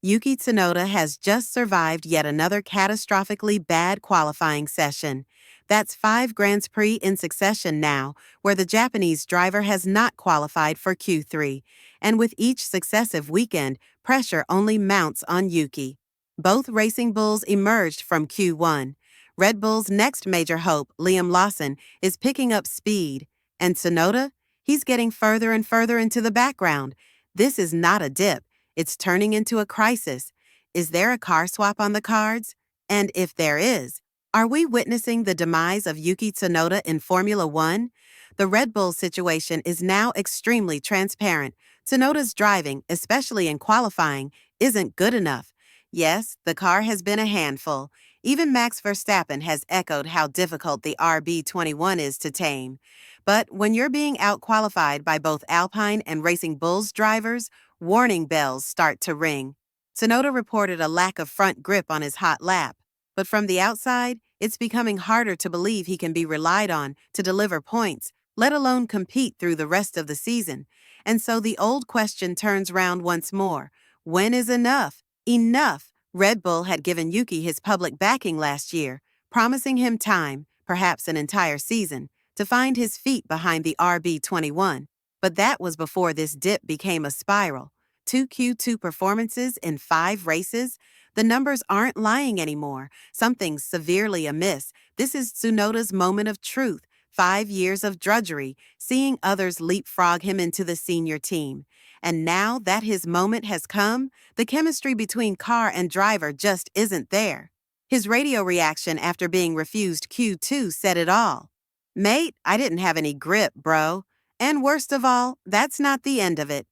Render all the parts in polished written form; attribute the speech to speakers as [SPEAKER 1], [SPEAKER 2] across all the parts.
[SPEAKER 1] Yuki Tsunoda has just survived yet another catastrophically bad qualifying session. That's 5 Grands Prix in succession now, where the Japanese driver has not qualified for Q3, and with each successive weekend, pressure only mounts on Yuki. Both Racing Bulls emerged from Q1. Red Bull's next major hope, Liam Lawson, is picking up speed, and Tsunoda? He's getting further and further into the background. This is not a dip. It's turning into a crisis. Is there a car swap on the cards? And if there is, are we witnessing the demise of Yuki Tsunoda in Formula One? The Red Bull situation is now extremely transparent. Tsunoda's driving, especially in qualifying, isn't good enough. Yes, the car has been a handful. Even Max Verstappen has echoed how difficult the RB21 is to tame. But when you're being out-qualified by both Alpine and Racing Bulls drivers, warning bells start to ring. Tsunoda reported a lack of front grip on his hot lap, but from the outside, it's becoming harder to believe he can be relied on to deliver points, let alone compete through the rest of the season. And so the old question turns round once more. When is enough? Enough! Red Bull had given Yuki his public backing last year, promising him time, perhaps an entire season, to find his feet behind the RB21. But that was before this dip became a spiral. 2 Q2 performances in 5 races? The numbers aren't lying anymore. Something's severely amiss. This is Tsunoda's moment of truth. 5 years of drudgery, seeing others leapfrog him into the senior team. And now that his moment has come, the chemistry between car and driver just isn't there. His radio reaction after being refused Q2 said it all. "Mate, I didn't have any grip, bro. And worst of all, that's not the end of it."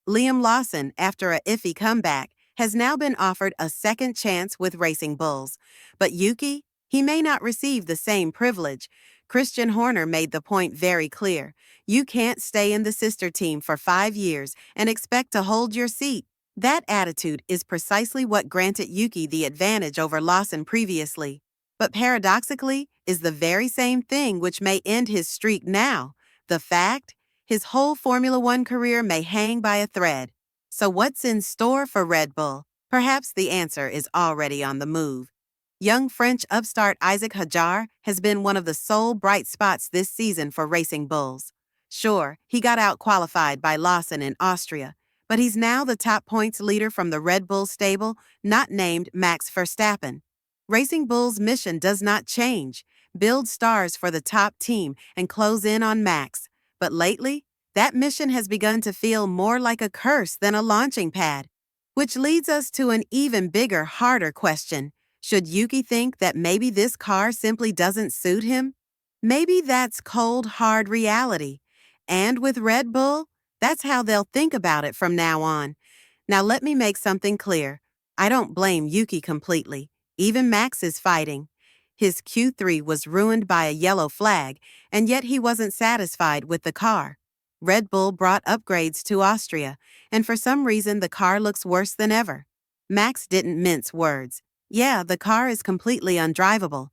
[SPEAKER 1] Liam Lawson, after a iffy comeback, has now been offered a second chance with Racing Bulls. But Yuki? He may not receive the same privilege. Christian Horner made the point very clear. You can't stay in the sister team for 5 years and expect to hold your seat. That attitude is precisely what granted Yuki the advantage over Lawson previously, but paradoxically is the very same thing which may end his streak now. The fact? His whole Formula One career may hang by a thread. So what's in store for Red Bull? Perhaps the answer is already on the move. Young French upstart Isaac Hadjar has been one of the sole bright spots this season for Racing Bulls. Sure, he got out-qualified by Lawson in Austria, but he's now the top points leader from the Red Bull stable, not named Max Verstappen. Racing Bull's mission does not change. Build stars for the top team and close in on Max. But lately, that mission has begun to feel more like a curse than a launching pad. Which leads us to an even bigger, harder question. Should Yuki think that maybe this car simply doesn't suit him? Maybe that's cold, hard reality. And with Red Bull, that's how they'll think about it from now on. Now let me make something clear. I don't blame Yuki completely. Even Max is fighting. His Q3 was ruined by a yellow flag, and yet he wasn't satisfied with the car. Red Bull brought upgrades to Austria, and for some reason the car looks worse than ever. Max didn't mince words. Yeah, the car is completely undrivable.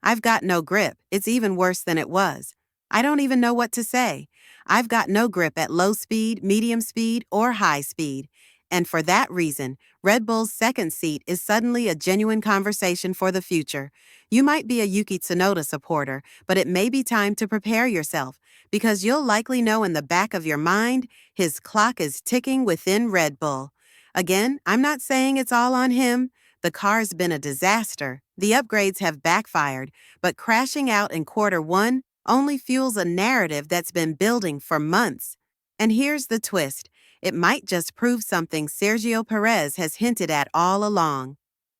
[SPEAKER 1] I've got no grip. It's even worse than it was. I don't even know what to say. I've got no grip at low speed, medium speed, or high speed. And for that reason, Red Bull's second seat is suddenly a genuine conversation for the future. You might be a Yuki Tsunoda supporter, but it may be time to prepare yourself, because you'll likely know in the back of your mind, his clock is ticking within Red Bull. Again, I'm not saying it's all on him. The car's been a disaster. The upgrades have backfired, but crashing out in Q1 only fuels a narrative that's been building for months. And here's the twist. It might just prove something Sergio Perez has hinted at all along.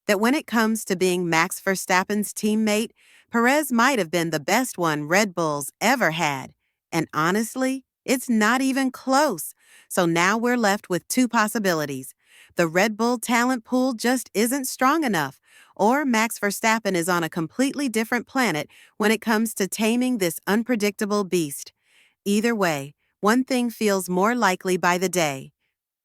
[SPEAKER 1] That when it comes to being Max Verstappen's teammate, Perez might have been the best one Red Bull's ever had. And honestly, it's not even close. So now we're left with 2 possibilities. The Red Bull talent pool just isn't strong enough, or Max Verstappen is on a completely different planet when it comes to taming this unpredictable beast. Either way, one thing feels more likely by the day.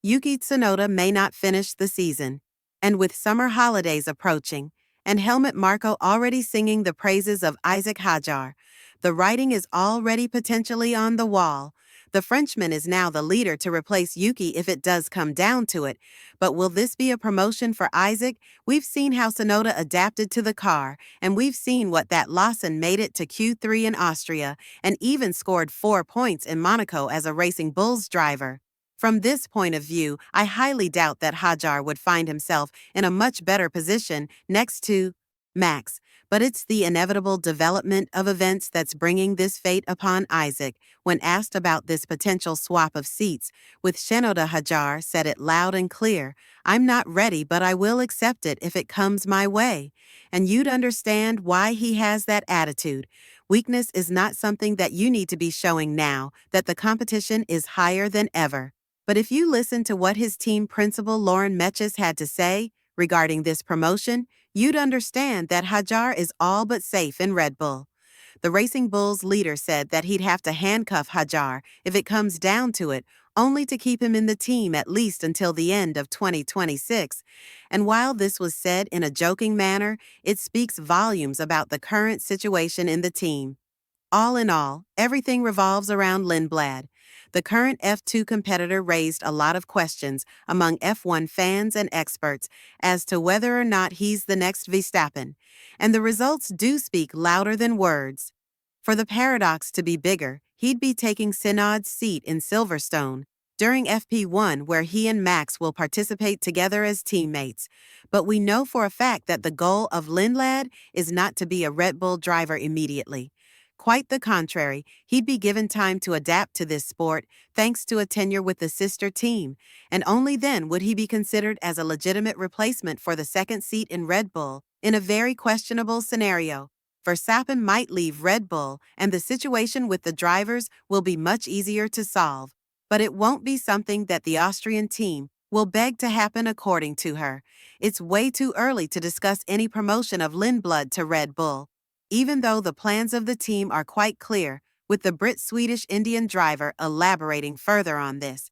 [SPEAKER 1] Yuki Tsunoda may not finish the season. And with summer holidays approaching, and Helmut Marko already singing the praises of Isaac Hadjar, the writing is already potentially on the wall. The Frenchman is now the leader to replace Yuki if it does come down to it. But will this be a promotion for Isaac? We've seen how Tsunoda adapted to the car, and we've seen what that Lawson made it to Q3 in Austria, and even scored 4 points in Monaco as a Racing Bulls driver. From this point of view, I highly doubt that Hajar would find himself in a much better position next to Max, but it's the inevitable development of events that's bringing this fate upon Isaac. When asked about this potential swap of seats, with Tsunoda, Hajar said it loud and clear, "I'm not ready, but I will accept it if it comes my way." And you'd understand why he has that attitude. Weakness is not something that you need to be showing now that the competition is higher than ever. But if you listen to what his team principal Lauren Metches had to say regarding this promotion, you'd understand that Hajar is all but safe in Red Bull. The Racing Bulls leader said that he'd have to handcuff Hajar if it comes down to it, only to keep him in the team at least until the end of 2026. And while this was said in a joking manner, it speaks volumes about the current situation in the team. All in all, everything revolves around Lindblad. The current F2 competitor raised a lot of questions among F1 fans and experts as to whether or not he's the next Verstappen, and the results do speak louder than words. For the paradox to be bigger, he'd be taking Tsunoda's seat in Silverstone during FP1, where he and Max will participate together as teammates. But we know for a fact that the goal of Lindblad is not to be a Red Bull driver immediately. Quite the contrary, he'd be given time to adapt to this sport thanks to a tenure with the sister team, and only then would he be considered as a legitimate replacement for the second seat in Red Bull in a very questionable scenario. Verstappen might leave Red Bull, and the situation with the drivers will be much easier to solve. But it won't be something that the Austrian team will beg to happen, according to her. It's way too early to discuss any promotion of Lindblad to Red Bull, even though the plans of the team are quite clear, with the Brit-Swedish-Indian driver elaborating further on this.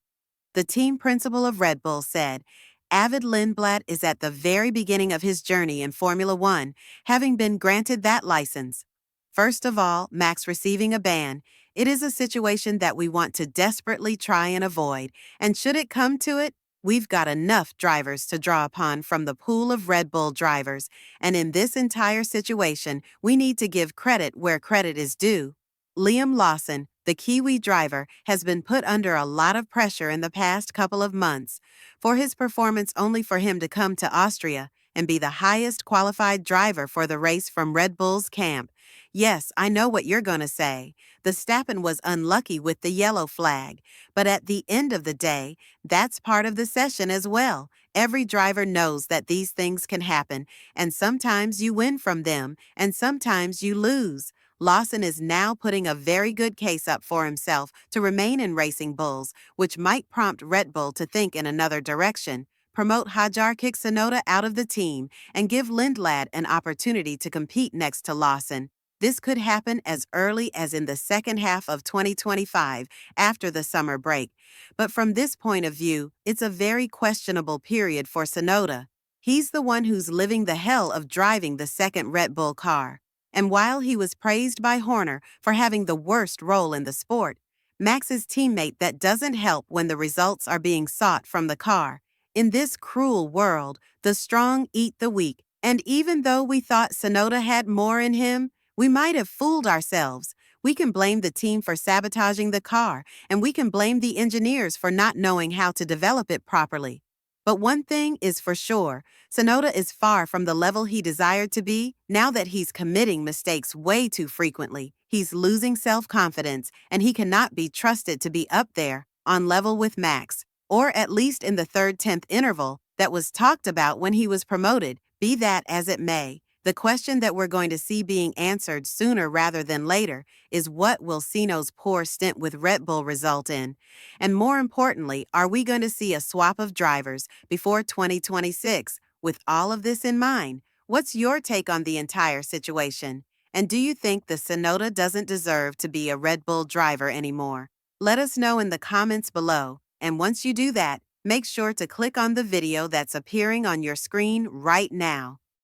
[SPEAKER 1] The team principal of Red Bull said, "Avid Lindblad is at the very beginning of his journey in Formula One, having been granted that license. First of all, Max receiving a ban. It is a situation that we want to desperately try and avoid, and should it come to it, we've got enough drivers to draw upon from the pool of Red Bull drivers, and in this entire situation, we need to give credit where credit is due." Liam Lawson, the Kiwi driver, has been put under a lot of pressure in the past couple of months for his performance, only for him to come to Austria and be the highest qualified driver for the race from Red Bull's camp. Yes, I know what you're going to say. Verstappen was unlucky with the yellow flag, but at the end of the day, that's part of the session as well. Every driver knows that these things can happen, and sometimes you win from them, and sometimes you lose. Lawson is now putting a very good case up for himself to remain in Racing Bulls, which might prompt Red Bull to think in another direction. Promote Hajar, kick Tsunoda out of the team, and give Lindblad an opportunity to compete next to Lawson. This could happen as early as in the second half of 2025, after the summer break. But from this point of view, it's a very questionable period for Tsunoda. He's the one who's living the hell of driving the second Red Bull car. And while he was praised by Horner for having the worst role in the sport, Max's teammate, that doesn't help when the results are being sought from the car. In this cruel world, the strong eat the weak, and even though we thought Tsunoda had more in him, we might have fooled ourselves. We can blame the team for sabotaging the car, and we can blame the engineers for not knowing how to develop it properly. But one thing is for sure, Tsunoda is far from the level he desired to be. Now that he's committing mistakes way too frequently, he's losing self-confidence, and he cannot be trusted to be up there, on level with Max, or at least in the third 10th interval that was talked about when he was promoted. Be that as it may, the question that we're going to see being answered sooner rather than later is, what will Tsunoda's poor stint with Red Bull result in? And more importantly, are we going to see a swap of drivers before 2026? With all of this in mind, what's your take on the entire situation? And do you think the Tsunoda doesn't deserve to be a Red Bull driver anymore? Let us know in the comments below. And once you do that, make sure to click on the video that's appearing on your screen right now.